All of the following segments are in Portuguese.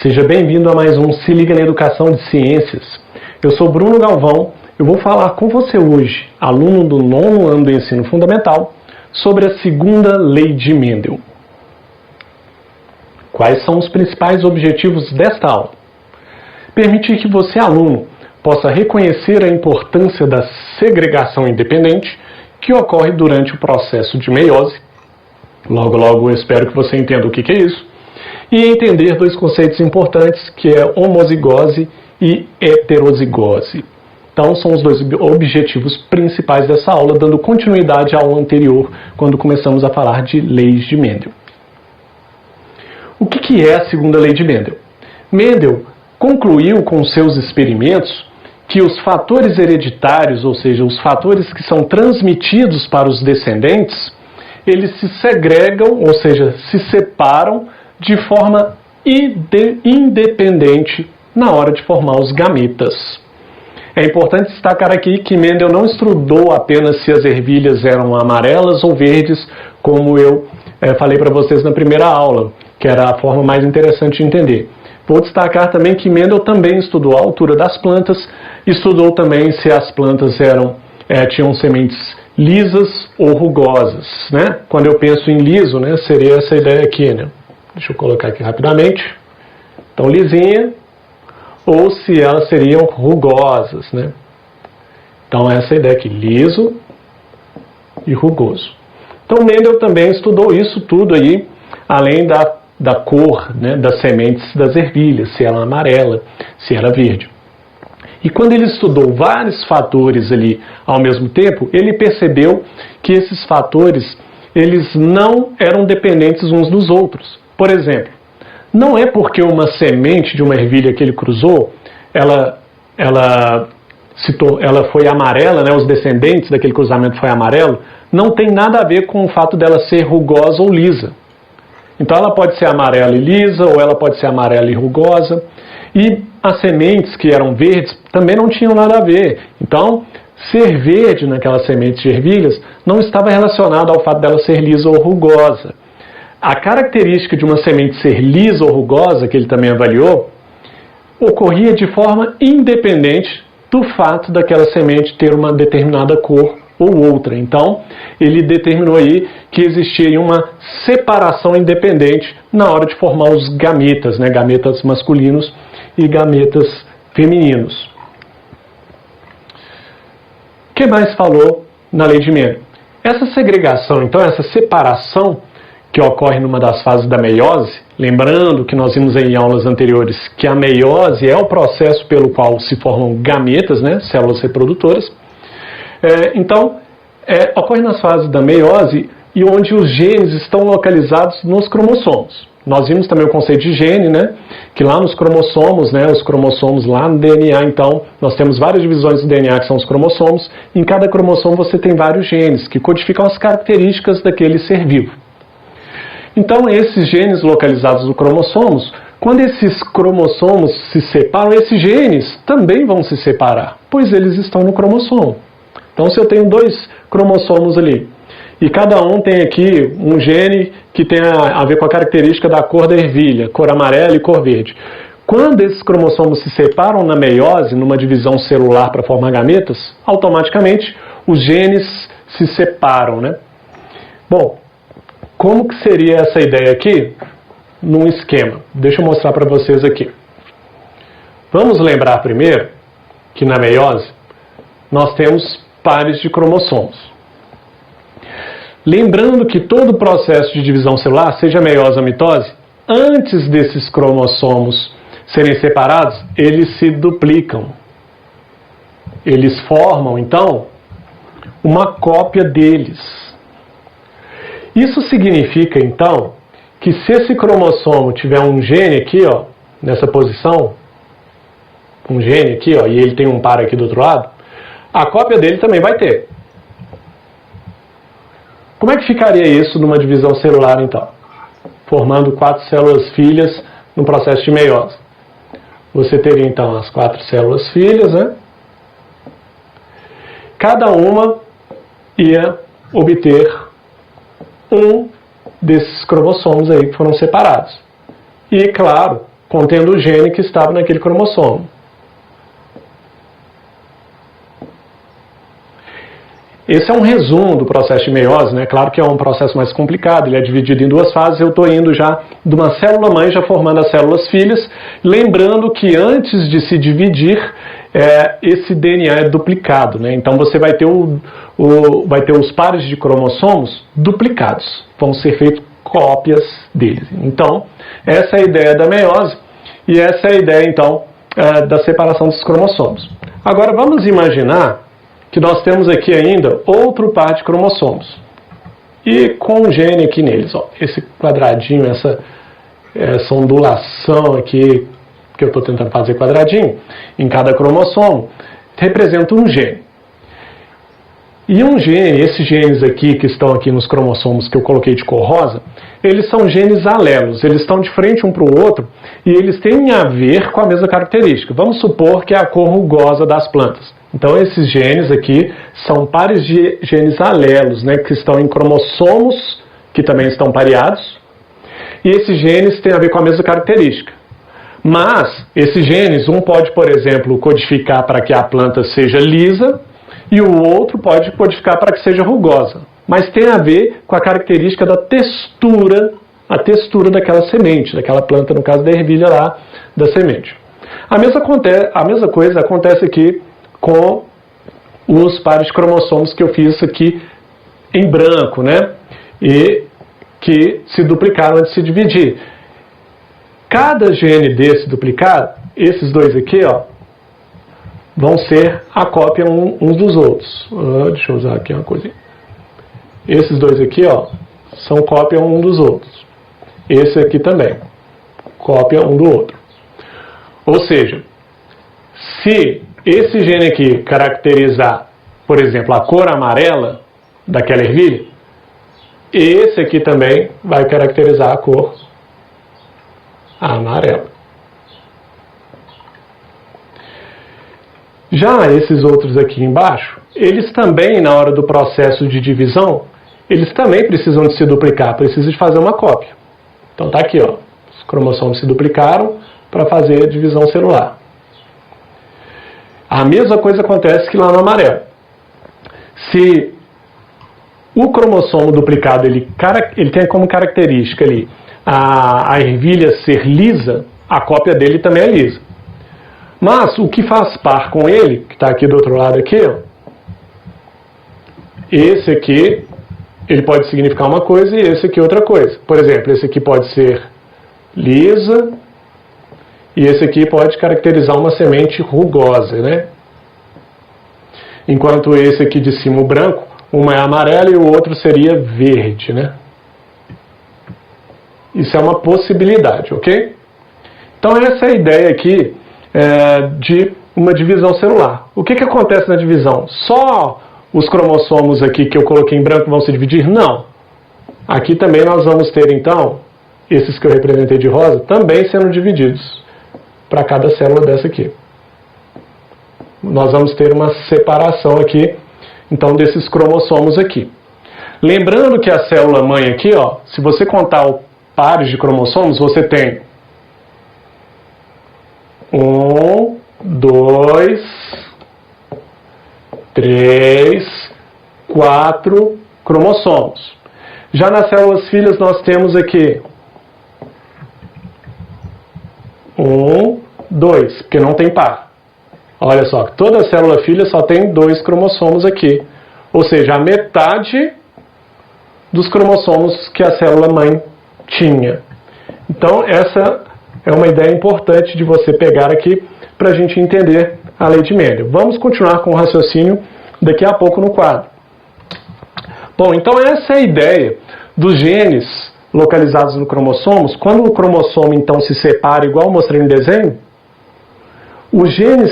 Seja bem-vindo a mais um Se Liga na Educação de Ciências. Eu sou Bruno Galvão, eu vou falar com você hoje, aluno do 9º ano do Ensino Fundamental, sobre a segunda lei de Mendel. Quais são os principais objetivos desta aula? Permitir que você, aluno, possa reconhecer a importância da segregação independente que ocorre durante o processo de meiose. Logo, logo eu espero que você entenda o que é isso. E entender dois conceitos importantes, que é homozigose e heterozigose. Então, são os dois objetivos principais dessa aula, dando continuidade à aula anterior, quando começamos a falar de leis de Mendel. O que é a segunda lei de Mendel? Mendel concluiu com seus experimentos que os fatores hereditários, ou seja, os fatores que são transmitidos para os descendentes, eles se segregam, ou seja, se separam de forma independente na hora de formar os gametas. É importante destacar aqui que Mendel não estudou apenas se as ervilhas eram amarelas ou verdes, como eu falei para vocês na primeira aula, que era a forma mais interessante de entender. Vou destacar também que Mendel também estudou a altura das plantas, estudou também se as plantas tinham sementes lisas ou rugosas, né? Quando eu penso em liso, né, seria essa ideia aqui, né? Deixa eu colocar aqui rapidamente. Então, lisinha, ou se elas seriam rugosas, né? Então, essa ideia aqui, liso e rugoso. Então, Mendel também estudou isso tudo aí, além da cor, né, das sementes das ervilhas, se era amarela, se era verde. E quando ele estudou vários fatores ali ao mesmo tempo, ele percebeu que esses fatores, eles não eram dependentes uns dos outros. Por exemplo, não é porque uma semente de uma ervilha que ele cruzou, ela foi amarela, né, os descendentes daquele cruzamento foi amarelo, não tem nada a ver com o fato dela ser rugosa ou lisa. Então ela pode ser amarela e lisa, ou ela pode ser amarela e rugosa. E as sementes que eram verdes também não tinham nada a ver. Então, ser verde naquelas sementes de ervilhas não estava relacionado ao fato dela ser lisa ou rugosa. A característica de uma semente ser lisa ou rugosa, que ele também avaliou, ocorria de forma independente do fato daquela semente ter uma determinada cor ou outra. Então, ele determinou aí que existia uma separação independente na hora de formar os gametas, né? Gametas masculinos e gametas femininos. O que mais falou na lei de Mendel? Essa segregação, então, essa separação que ocorre numa das fases da meiose, lembrando que nós vimos em aulas anteriores que a meiose é o processo pelo qual se formam gametas, né? Células reprodutoras. Então, ocorre nas fases da meiose e onde os genes estão localizados nos cromossomos. Nós vimos também o conceito de gene, né? Que lá nos cromossomos, né? Os cromossomos lá no DNA, então, nós temos várias divisões do DNA que são os cromossomos. Em cada cromossomo você tem vários genes que codificam as características daquele ser vivo. Então, esses genes localizados nos cromossomos, quando esses cromossomos se separam, esses genes também vão se separar, pois eles estão no cromossomo. Então, se eu tenho dois cromossomos ali, e cada um tem aqui um gene que tem a ver com a característica da cor da ervilha, cor amarela e cor verde. Quando esses cromossomos se separam na meiose, numa divisão celular para formar gametas, automaticamente os genes se separam, né? Bom, como que seria essa ideia aqui num esquema? Deixa eu mostrar para vocês aqui. Vamos lembrar primeiro que na meiose nós temos pares de cromossomos. Lembrando que todo o processo de divisão celular, seja meiose ou mitose, antes desses cromossomos serem separados, eles se duplicam. Eles formam, então, uma cópia deles. Isso significa, então, que se esse cromossomo tiver um gene aqui, ó, nessa posição, um gene aqui, ó, e ele tem um par aqui do outro lado, a cópia dele também vai ter. Como é que ficaria isso numa divisão celular, então? Formando 4 células filhas no processo de meiose. Você teria, então, as 4 células filhas, né? Cada uma ia obter um desses cromossomos aí que foram separados. E, claro, contendo o gene que estava naquele cromossomo. Esse é um resumo do processo de meiose, né? Claro que é um processo mais complicado, ele é dividido em duas fases. Eu estou indo já de uma célula-mãe, já formando as células filhas, lembrando que antes de se dividir, esse DNA é duplicado, né? Então você vai ter, vai ter os pares de cromossomos duplicados, vão ser feitas cópias deles. Então, essa é a ideia da meiose e essa é a ideia, então, da separação dos cromossomos. Agora vamos imaginar que nós temos aqui ainda outro par de cromossomos. E com um gene aqui neles, ó, esse quadradinho, essa ondulação aqui, que eu estou tentando fazer quadradinho, em cada cromossomo, representa um gene. E um gene, esses genes aqui que estão aqui nos cromossomos que eu coloquei de cor rosa, eles são genes alelos, eles estão de frente um para o outro e eles têm a ver com a mesma característica. Vamos supor que é a cor rugosa das plantas. Então esses genes aqui são pares de genes alelos, né, que estão em cromossomos que também estão pareados, e esses genes têm a ver com a mesma característica. Mas esses genes, um pode, por exemplo, codificar para que a planta seja lisa, e o outro pode codificar para que seja rugosa. Mas tem a ver com a característica da textura, a textura daquela semente, daquela planta, no caso da ervilha lá, da semente. A mesma coisa acontece aqui com os pares de cromossomos que eu fiz aqui em branco, né? E que se duplicaram antes de se dividir. Cada gene desse duplicado, esses dois aqui, ó, vão ser a cópia uns dos outros. Deixa eu usar aqui uma coisinha. Esses dois aqui, ó, são cópia um dos outros. Esse aqui também, cópia um do outro. Ou seja, se esse gene aqui caracterizar, por exemplo, a cor amarela daquela ervilha, esse aqui também vai caracterizar a cor amarela. Já esses outros aqui embaixo, eles também, na hora do processo de divisão, eles também precisam de se duplicar, precisam de fazer uma cópia. Então tá aqui, ó, os cromossomos se duplicaram para fazer a divisão celular. A mesma coisa acontece que lá no amarelo. Se o cromossomo duplicado ele tem como característica ali a ervilha ser lisa, a cópia dele também é lisa. Mas o que faz par com ele, que está aqui do outro lado aqui, ó, esse aqui, ele pode significar uma coisa e esse aqui outra coisa. Por exemplo, esse aqui pode ser lisa e esse aqui pode caracterizar uma semente rugosa, né? Enquanto esse aqui de cima, o branco, uma é amarela e o outro seria verde, né? Isso é uma possibilidade, ok? Então essa é a ideia aqui de uma divisão celular. O que acontece na divisão? Só os cromossomos aqui que eu coloquei em branco vão se dividir? Não. Aqui também nós vamos ter, então, esses que eu representei de rosa, também sendo divididos para cada célula dessa aqui. Nós vamos ter uma separação aqui, então, desses cromossomos aqui. Lembrando que a célula-mãe aqui, ó, se você contar o pares de cromossomos, você tem 1, 2, 3, 4 cromossomos. Já nas células filhas nós temos aqui 1, 2, porque não tem par. Olha só, toda célula filha só tem 2 cromossomos aqui. Ou seja, a metade dos cromossomos que a célula-mãe tinha. Então, essa é uma ideia importante de você pegar aqui para a gente entender a lei de Mendel. Vamos continuar com o raciocínio daqui a pouco no quadro. Bom, então essa é a ideia dos genes localizados no cromossomos. Quando o cromossomo então se separa, igual eu mostrei no desenho, os genes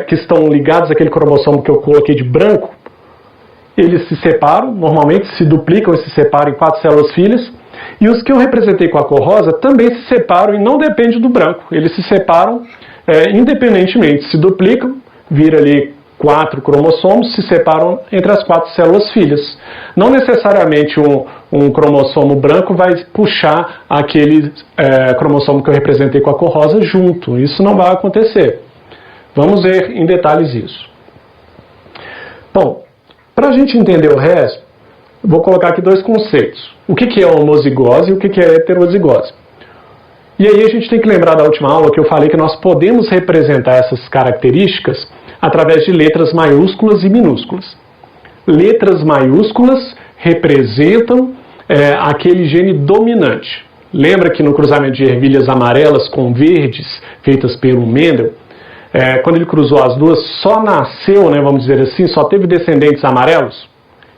que estão ligados àquele cromossomo que eu coloquei de branco, eles se separam, normalmente se duplicam e se separam em 4 células filhas, e os que eu representei com a cor rosa também se separam e não depende do branco, eles se separam independentemente, se duplicam, vira ali 4 cromossomos se separam entre as 4 células filhas. Não necessariamente um cromossomo branco vai puxar aquele cromossomo que eu representei com a cor rosa junto. Isso não vai acontecer. Vamos ver em detalhes isso. Bom, para a gente entender o resto, vou colocar aqui 2 conceitos. O que é homozigose e o que é heterozigose. E aí a gente tem que lembrar da última aula que eu falei que nós podemos representar essas características através de letras maiúsculas e minúsculas. Letras maiúsculas representam aquele gene dominante. Lembra que no cruzamento de ervilhas amarelas com verdes, feitas pelo Mendel, quando ele cruzou as duas, só nasceu, vamos dizer assim, só teve descendentes amarelos?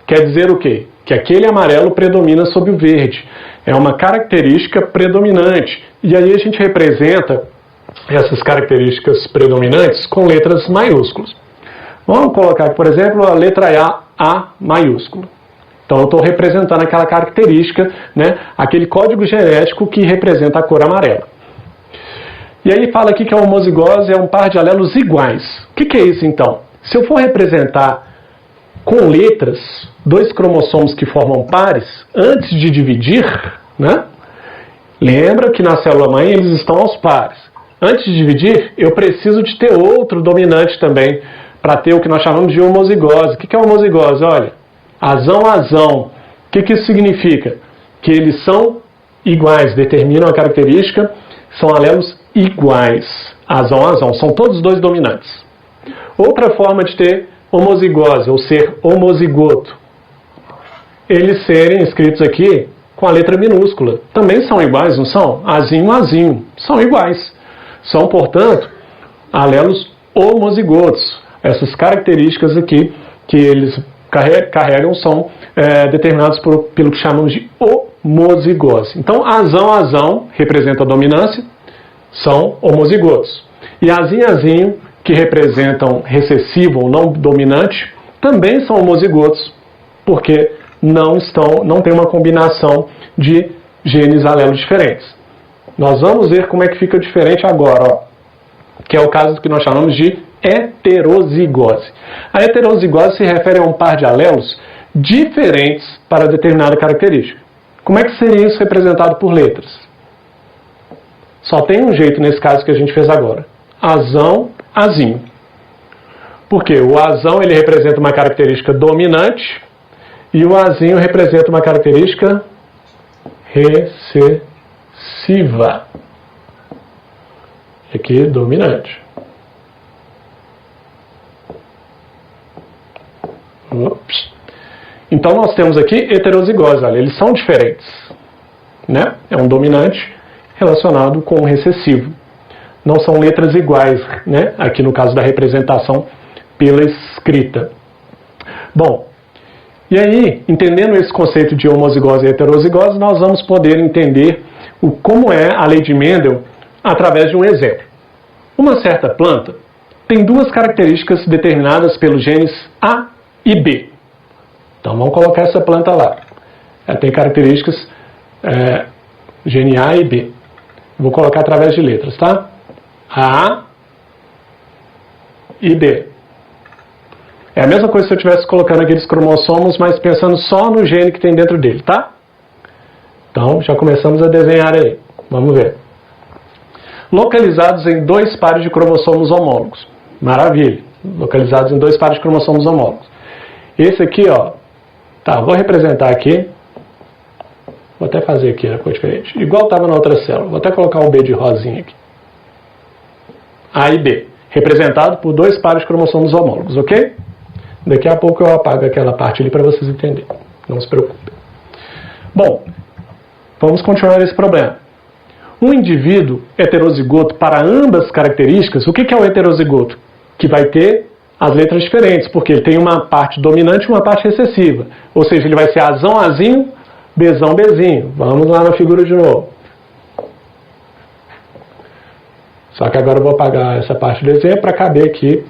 Quer dizer o quê? Que aquele amarelo predomina sobre o verde. É uma característica predominante. E aí a gente representa essas características predominantes com letras maiúsculas. Vamos colocar aqui, por exemplo, a letra A maiúsculo. Então eu estou representando aquela característica, aquele código genético que representa a cor amarela. E aí fala aqui que a homozigose é um par de alelos iguais. O que é isso então? Se eu for representar com letras 2 cromossomos que formam pares, antes de dividir, lembra que na célula-mãe eles estão aos pares. Antes de dividir, eu preciso de ter outro dominante também, para ter o que nós chamamos de homozigose. O que é homozigose? Olha, azão. O que isso significa? Que eles são iguais, determinam a característica, são alelos iguais. Azão. São todos 2 dominantes. Outra forma de ter homozigose, ou ser homozigoto, eles serem escritos aqui com a letra minúscula. Também são iguais, não são? Azinho. São iguais. São, portanto, alelos homozigotos. Essas características aqui que eles carregam são determinadas pelo que chamamos de homozigose. Então, azão representa a dominância, são homozigotos. E azinho, que representam recessivo ou não dominante, também são homozigotos, porque não tem uma combinação de genes alelos diferentes. Nós vamos ver como é que fica diferente agora, que é o caso que nós chamamos de heterozigose. A heterozigose se refere a um par de alelos diferentes para determinada característica. Como é que seria isso representado por letras? Só tem um jeito nesse caso que a gente fez agora. Azinho. Porque o azão ele representa uma característica dominante e o azinho representa uma característica recessiva. Aqui, dominante. Ups. Então nós temos aqui heterozigose, olha, eles são diferentes. É um dominante relacionado com um recessivo. Não são letras iguais, aqui no caso da representação pela escrita. Bom, e aí, entendendo esse conceito de homozigose e heterozigose, nós vamos poder entender como é a lei de Mendel através de um exemplo. Uma certa planta tem 2 características determinadas pelos genes A e B. Então vamos colocar essa planta lá. Ela tem características gene A e B. Vou colocar através de letras, tá? A e B. É a mesma coisa se eu estivesse colocando aqueles cromossomos, mas pensando só no gene que tem dentro dele, tá? Então, já começamos a desenhar aí. Vamos ver. Localizados em 2 pares de cromossomos homólogos. Maravilha. Localizados em 2 pares de cromossomos homólogos. Esse aqui, vou representar aqui. Vou até fazer aqui a cor diferente. Igual estava na outra célula. Vou até colocar um B de rosinha aqui. A e B. Representado por 2 pares de cromossomos homólogos, ok? Daqui a pouco eu apago aquela parte ali para vocês entenderem. Não se preocupem. Bom, vamos continuar esse problema. Um indivíduo heterozigoto para ambas características, o que é o heterozigoto? Que vai ter as letras diferentes, porque ele tem uma parte dominante e uma parte recessiva. Ou seja, ele vai ser azinho, bezinho. Vamos lá na figura de novo. Só que agora eu vou apagar essa parte do exemplo para caber aqui.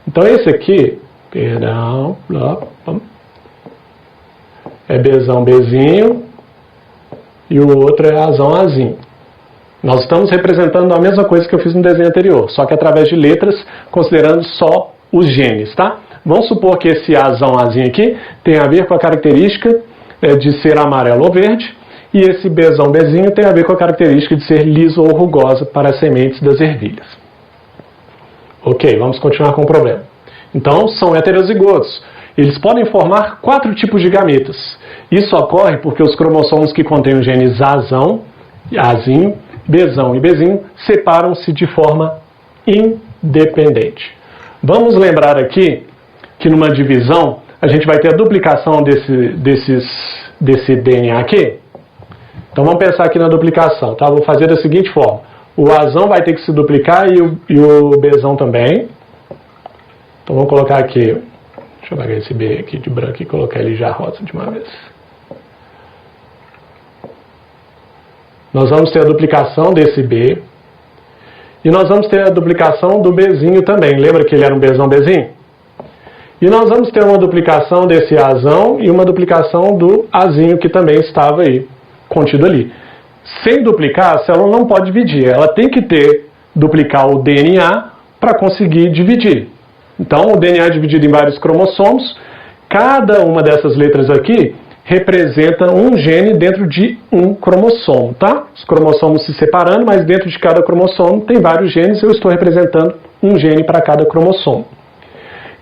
Então esse aqui, é bezinho e o outro é azinho. Nós estamos representando a mesma coisa que eu fiz no desenho anterior, só que através de letras, considerando só os genes, tá? Vamos supor que esse Azão aqui tem a ver com a característica de ser amarelo ou verde, e esse Bzão Bzinho tem a ver com a característica de ser liso ou rugosa para as sementes das ervilhas. Ok, vamos continuar com o problema. Então, são heterozigotos. Eles podem formar 4 tipos de gametas. Isso ocorre porque os cromossomos que contêm os genes Azão, Azinho, Bzão e Bzinho separam-se de forma independente. Vamos lembrar aqui que numa divisão a gente vai ter a duplicação desse DNA aqui. Então vamos pensar aqui na duplicação, tá? Vou fazer da seguinte forma. O Azão vai ter que se duplicar e o Bzão também. Então vamos colocar aqui, deixa eu apagar esse B aqui de branco e colocar ele já rosa de uma vez. Nós vamos ter a duplicação desse B. E nós vamos ter a duplicação do Bzinho também. Lembra que ele era um Bzão Bzinho? E nós vamos ter uma duplicação desse Azão e uma duplicação do Azinho que também estava aí, contido ali. Sem duplicar, a célula não pode dividir. Ela tem que duplicar o DNA para conseguir dividir. Então, o DNA é dividido em vários cromossomos. Cada uma dessas letras aqui representa um gene dentro de um cromossomo, tá? Os cromossomos se separando, mas dentro de cada cromossomo tem vários genes. Eu estou representando um gene para cada cromossomo.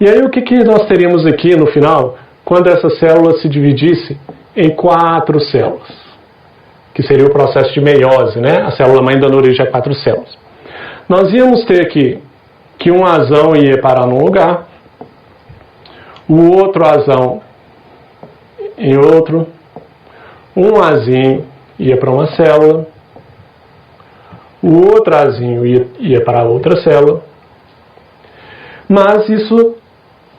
E aí, o que nós teríamos aqui no final, quando essa célula se dividisse em 4 células? Que seria o processo de meiose, né? A célula-mãe dando origem a 4 células. Nós íamos ter aqui que um Azão ia parar num lugar, o outro Azão em outro, um Azinho ia para uma célula, o outro Azinho ia para outra célula, mas isso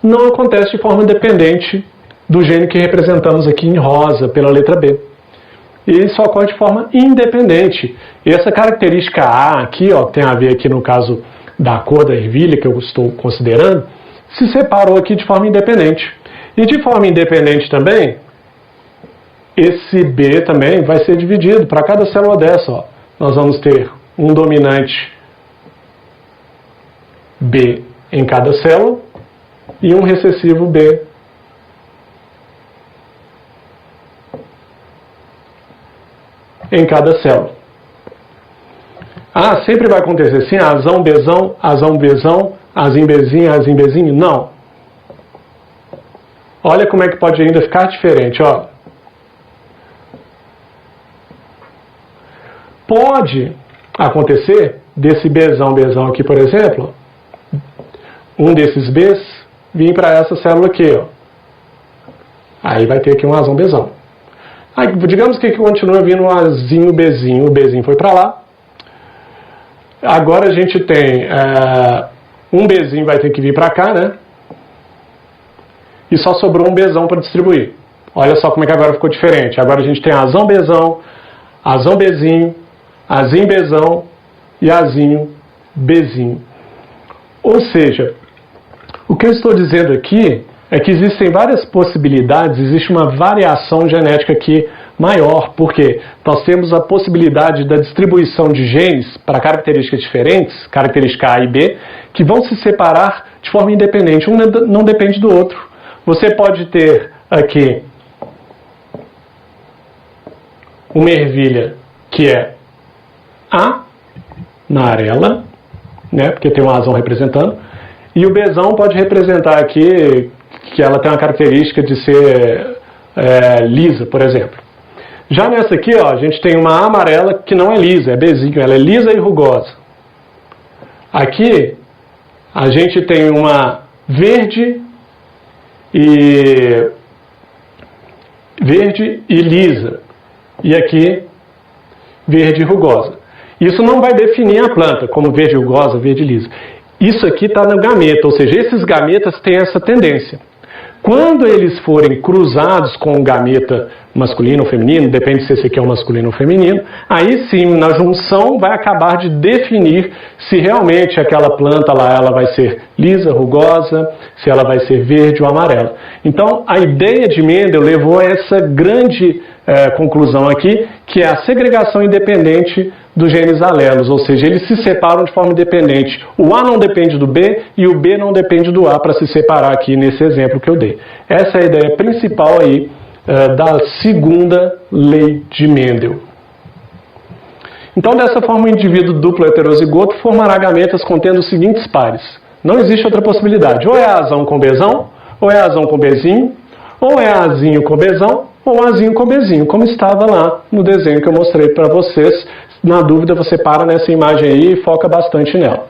não acontece de forma dependente do gene que representamos aqui em rosa pela letra B. Isso ocorre de forma independente. E essa característica A aqui, ó, que tem a ver aqui no caso da cor da ervilha, que eu estou considerando, se separou aqui de forma independente. E de forma independente também, esse B também vai ser dividido para cada célula dessa. Ó. Nós vamos ter um dominante B em cada célula e um recessivo B em cada célula. Ah, sempre vai acontecer assim, Azão, Bzão, Azinho, Bzinho, Azinho, Bzinho? Não. Olha como é que pode ainda ficar diferente, ó. Pode acontecer desse Bzão aqui, por exemplo, um desses Bs vir para essa célula aqui, ó. Aí vai ter aqui um Azão, Bzão. Aí, digamos que continua vindo um Azinho, Bzinho, o Bzinho foi para lá. Agora a gente tem um Bzinho vai ter que vir para cá, né? E só sobrou um Bzão para distribuir. Olha só como é que agora ficou diferente. Agora a gente tem Azão, Bzão, Azão, Bzinho, Azinho, Bzão e Azinho, Bzinho. Ou seja, o que eu estou dizendo aqui é que existem várias possibilidades, existe uma variação genética aqui maior, porque nós temos a possibilidade da distribuição de genes para características diferentes, característica A e B, que vão se separar de forma independente, um não depende do outro. Você pode ter aqui uma ervilha que é amarela, né, porque tem um Azão representando, e o Bzão pode representar aqui que ela tem uma característica de ser lisa, por exemplo. Já nessa aqui, ó, a gente tem uma amarela que não é lisa, é Bzinho, ela é lisa e rugosa. Aqui, a gente tem uma verde e lisa. E aqui, verde e rugosa. Isso não vai definir a planta como verde rugosa, verde lisa. Isso aqui está no gameta, ou seja, esses gametas têm essa tendência. Quando eles forem cruzados com o gameta masculino ou feminino, depende se esse aqui é um masculino ou feminino, aí sim, na junção, vai acabar de definir se realmente aquela planta lá ela vai ser lisa, rugosa, se ela vai ser verde ou amarela. Então, a ideia de Mendel levou a essa grande conclusão aqui, que é a segregação independente dos genes alelos, ou seja, eles se separam de forma independente. O A não depende do B e o B não depende do A para se separar aqui nesse exemplo que eu dei. Essa é a ideia principal aí da segunda lei de Mendel. Então, dessa forma, o indivíduo duplo heterozigoto formará gametas contendo os seguintes pares. Não existe outra possibilidade. Ou é Azão com Bzão, ou é Azão com Bzinho, ou é Azinho com Bzão, ou Azinho com Bzinho, como estava lá no desenho que eu mostrei para vocês. Na dúvida, você para nessa imagem aí e foca bastante nela.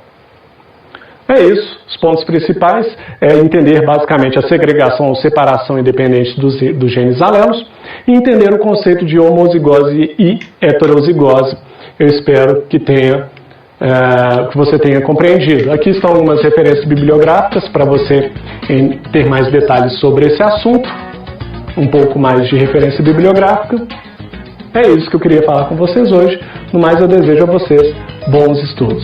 É isso. Os pontos principais é entender basicamente a segregação ou separação independente dos genes alelos e entender o conceito de homozigose e heterozigose. Eu espero que você tenha compreendido. Aqui estão algumas referências bibliográficas para você ter mais detalhes sobre esse assunto, um pouco mais de referência bibliográfica. É isso que eu queria falar com vocês hoje. No mais, eu desejo a vocês bons estudos.